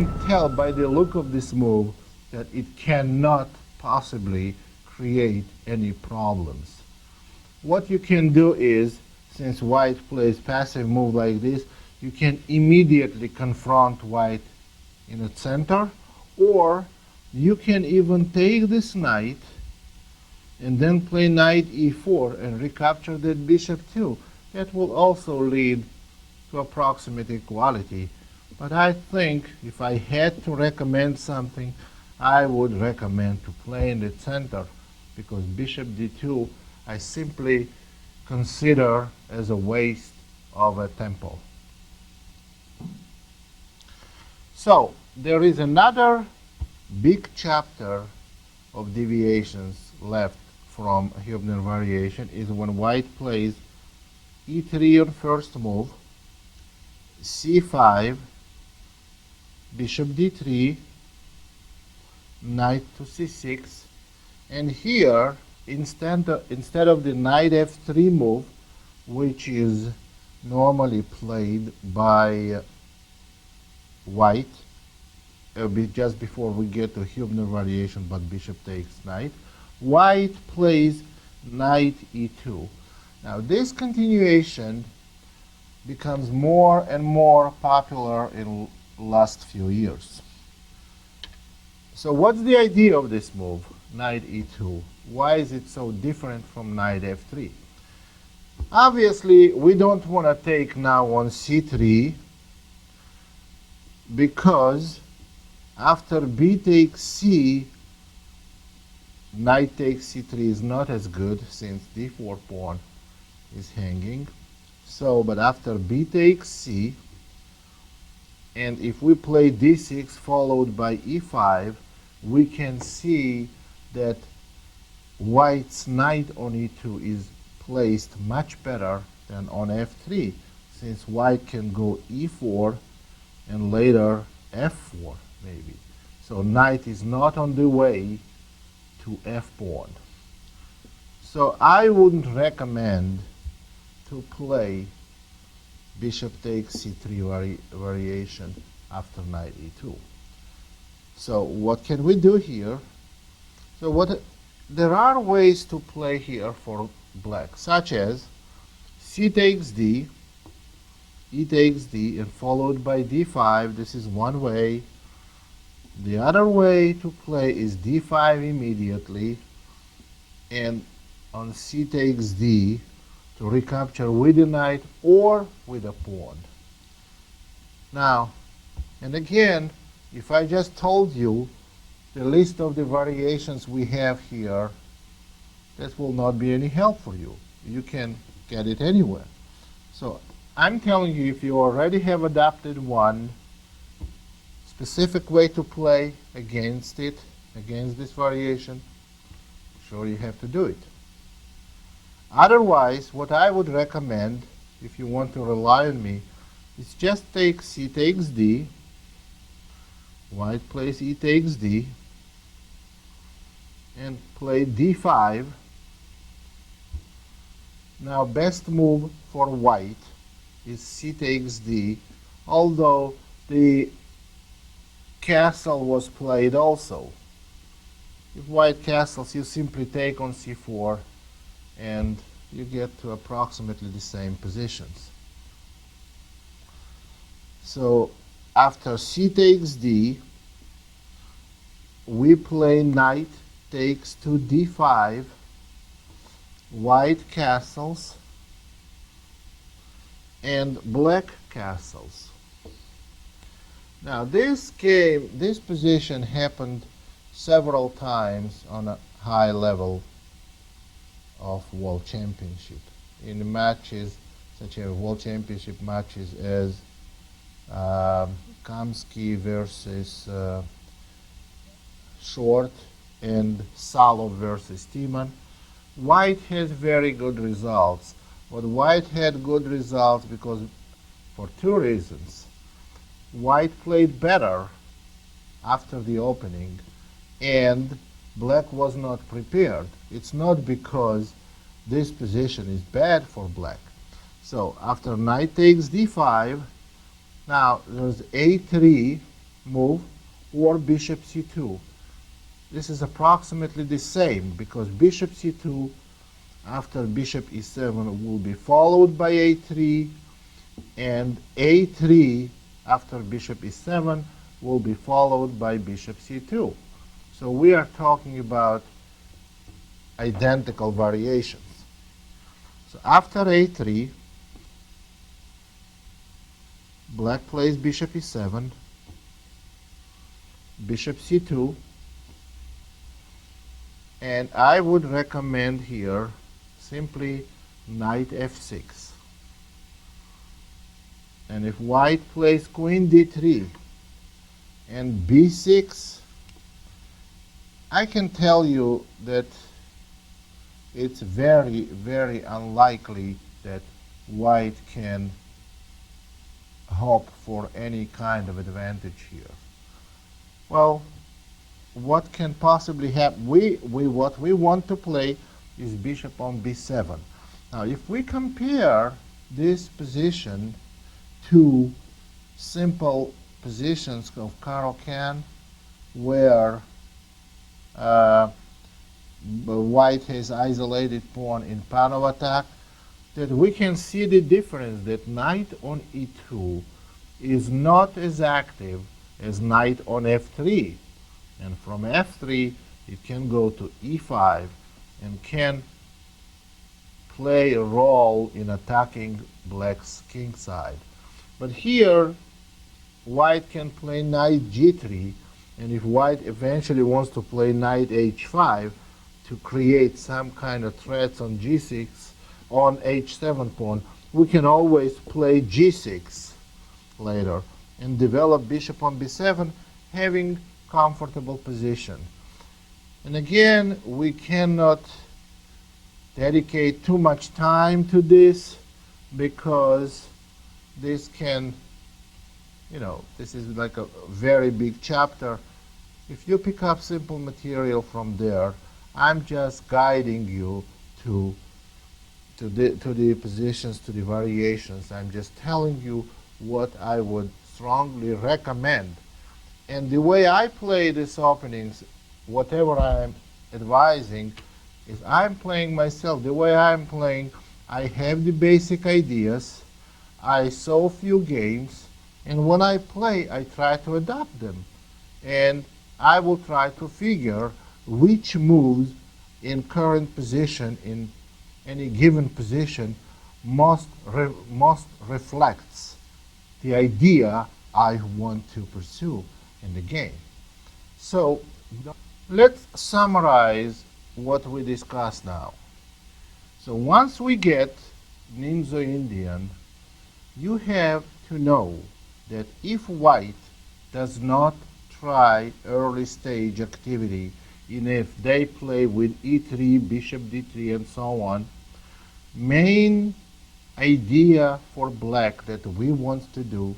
can tell by the look of this move that it cannot possibly create any problems. What you can do is, since white plays passive move like this, you can immediately confront white in its center, or you can even take this knight and then play knight e4 and recapture that bishop too. That will also lead to approximate equality. But I think if I had to recommend something, I would recommend to play in the center, because bishop d2 I simply consider as a waste of a tempo. So there is another big chapter of deviations left from Hübner variation, is when white plays e3 on first move, c5, bishop d3, knight to c6, and here instead of the knight f3 move, which is normally played by white just before we get to Hübner variation, but bishop takes knight, white plays knight e2. Now this continuation becomes more and more popular in the last few years. So what's the idea of this move, knight e2? Why is it so different from knight f3? Obviously, we don't want to take now on c3, because after b takes c, knight takes c3 is not as good, since d4 pawn is hanging. So, but after b takes c, and if we play d6 followed by e5, we can see that white's knight on e2 is placed much better than on f3, since white can go e4 and later f4 maybe. So knight is not on the way to f pawn. So I wouldn't recommend to play bishop takes c3 variation after knight e2. So what can we do here? So there are ways to play here for black, such as c takes d, e takes d, and followed by d5. This is one way. The other way to play is d5 immediately, and on c takes d to recapture with a knight or with a pawn. Now, and again, if I just told you the list of the variations we have here, that will not be any help for you. You can get it anywhere. So I'm telling you, if you already have adopted one specific way to play against it, against this variation, sure you have to do it. Otherwise, what I would recommend, if you want to rely on me, is just take c takes d, white plays e takes d, and play d5. Now best move for white is c takes d, although the castle was played also. If white castles, you simply take on c4 and you get to approximately the same positions. So after c takes d, we play knight takes to d5, white castles, and black castles. Now this position happened several times on a high level of world championship. In matches such as world championship matches as Kamsky versus Short and Salov versus Timan, white had very good results. But white had good results because for two reasons. White played better after the opening, and black was not prepared. It's not because this position is bad for black. So after knight takes d5, now there's a3, move, or bishop c2. This is approximately the same because bishop c2 after bishop e7 will be followed by a3, and a3 after bishop e7 will be followed by bishop c2. So we are talking about identical variations. So after a3, black plays bishop e7, bishop c2, and I would recommend here simply knight f6. And if white plays queen d3 and b6, I can tell you that it's very, very unlikely that white can hope for any kind of advantage here. Well, what can possibly happen? What we want to play is bishop on b7. Now, if we compare this position to simple positions of Caro-Kann, where white has isolated pawn in pawn of attack, that we can see the difference that knight on e2 is not as active as knight on f3. And from f3, it can go to e5 and can play a role in attacking black's king side. But here, white can play knight g3, and if white eventually wants to play knight h5 to create some kind of threats on g6, on h7 pawn, we can always play g6 later and develop bishop on b7, having comfortable position. And again, we cannot dedicate too much time to this because this can, this is like a very big chapter. If you pick up simple material from there, I'm just guiding you to the positions, to the variations. I'm just telling you what I would strongly recommend. And the way I play these openings, whatever I'm advising, is I'm playing myself. The way I'm playing, I have the basic ideas, I saw a few games, and when I play, I try to adapt them. And I will try to figure which moves in current position, in any given position, most reflects the idea I want to pursue in the game. So let's summarize what we discussed now. So once we get Nimzo-Indian, you have to know that if white does not try early stage activity, and if they play with e3, bishop d3, and so on, main idea for black that we want to do,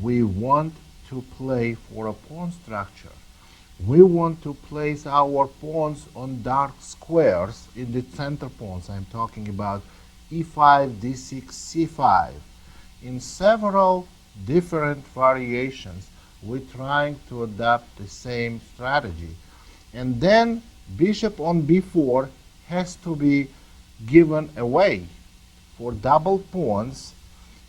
we want to play for a pawn structure. We want to place our pawns on dark squares in the center pawns. I'm talking about e5, d6, c5. In several different variations, we're trying to adapt the same strategy. And then bishop on b4 has to be given away for doubled pawns.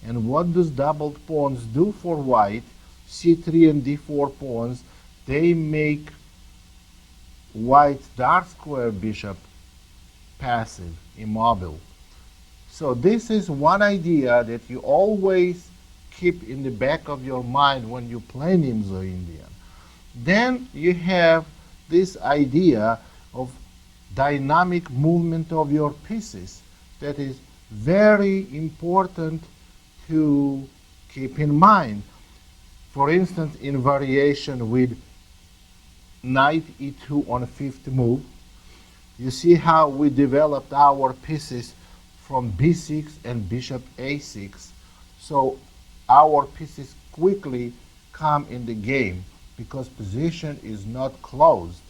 And what does doubled pawns do for white? c3 and d4 pawns, they make white's dark square bishop passive, immobile. So this is one idea that you always keep in the back of your mind when you play Nimzo-Indian. Then you have this idea of dynamic movement of your pieces that is very important to keep in mind. For instance, in variation with knight e2 on fifth move, you see how we developed our pieces from b6 and bishop a6. So our pieces quickly come in the game because position is not closed.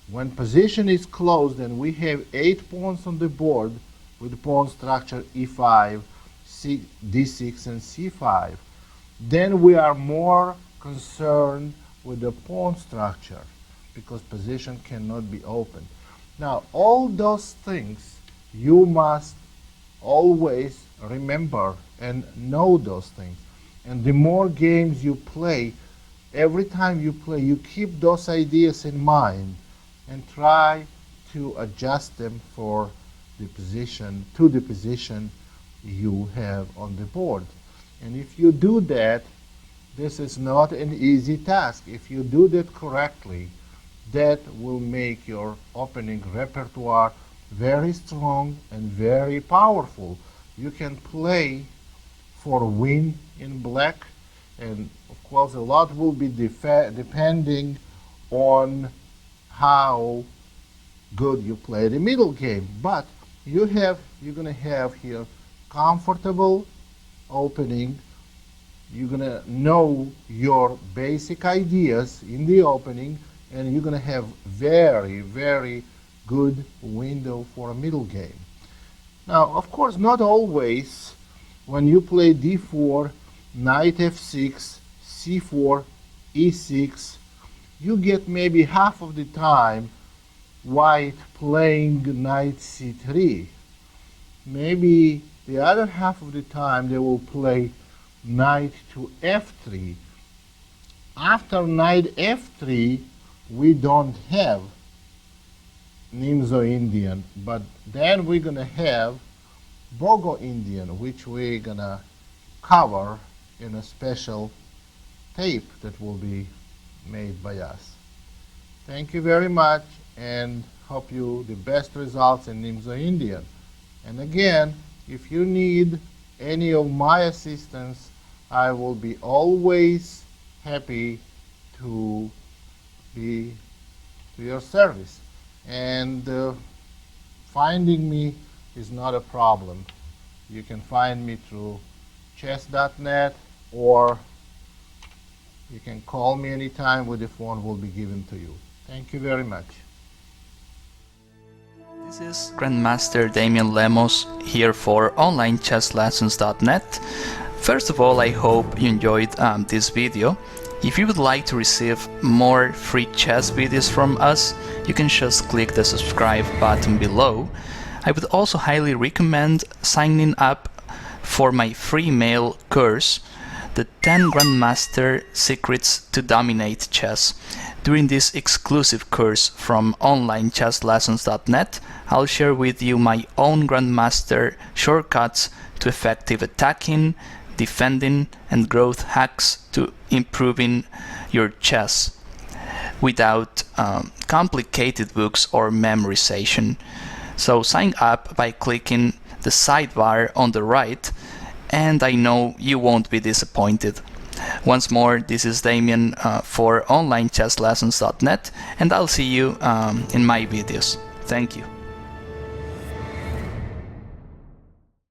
When position is closed and we have 8 pawns on the board with pawn structure e5, d6, and c5, then we are more concerned with the pawn structure, because position cannot be opened. Now, all those things you must always remember and know those things. And the more games you play, every time you play, you keep those ideas in mind and try to adjust them for the position, to the position you have on the board. And if you do that, this is not an easy task. If you do that correctly, that will make your opening repertoire very strong and very powerful. You can play for a win in black, and of course a lot will be depending on how good you play the middle game. But you're going to have here comfortable opening. You're going to know your basic ideas in the opening, and you're going to have very, very good window for a middle game. Now, of course, not always when you play d4, knight f6, c4, e6, you get maybe half of the time white playing knight c3. Maybe the other half of the time they will play knight to f3. After knight f3, we don't have Nimzo-Indian, but then we're going to have Bogo-Indian, which we're going to cover in a special tape that will be made by us. Thank you very much, and hope you the best results in Nimzo-Indian. And again, if you need any of my assistance, I will be always happy to be to your service. And finding me is not a problem. You can find me through chess.net, or you can call me anytime with the phone will be given to you. Thank you very much. This is Grandmaster Damian Lemos here for onlinechesslessons.net. First of all, I hope you enjoyed this video. If you would like to receive more free chess videos from us, you can just click the subscribe button below. I would also highly recommend signing up for my free mail course, the 10 Grandmaster Secrets to Dominate Chess. During this exclusive course from onlinechesslessons.net, I'll share with you my own Grandmaster shortcuts to effective attacking, defending, and growth hacks to improving your chess without complicated books or memorization. So sign up by clicking the sidebar on the right, and I know you won't be disappointed. Once more, this is Damian for onlinechesslessons.net, and I'll see you in my videos. Thank you.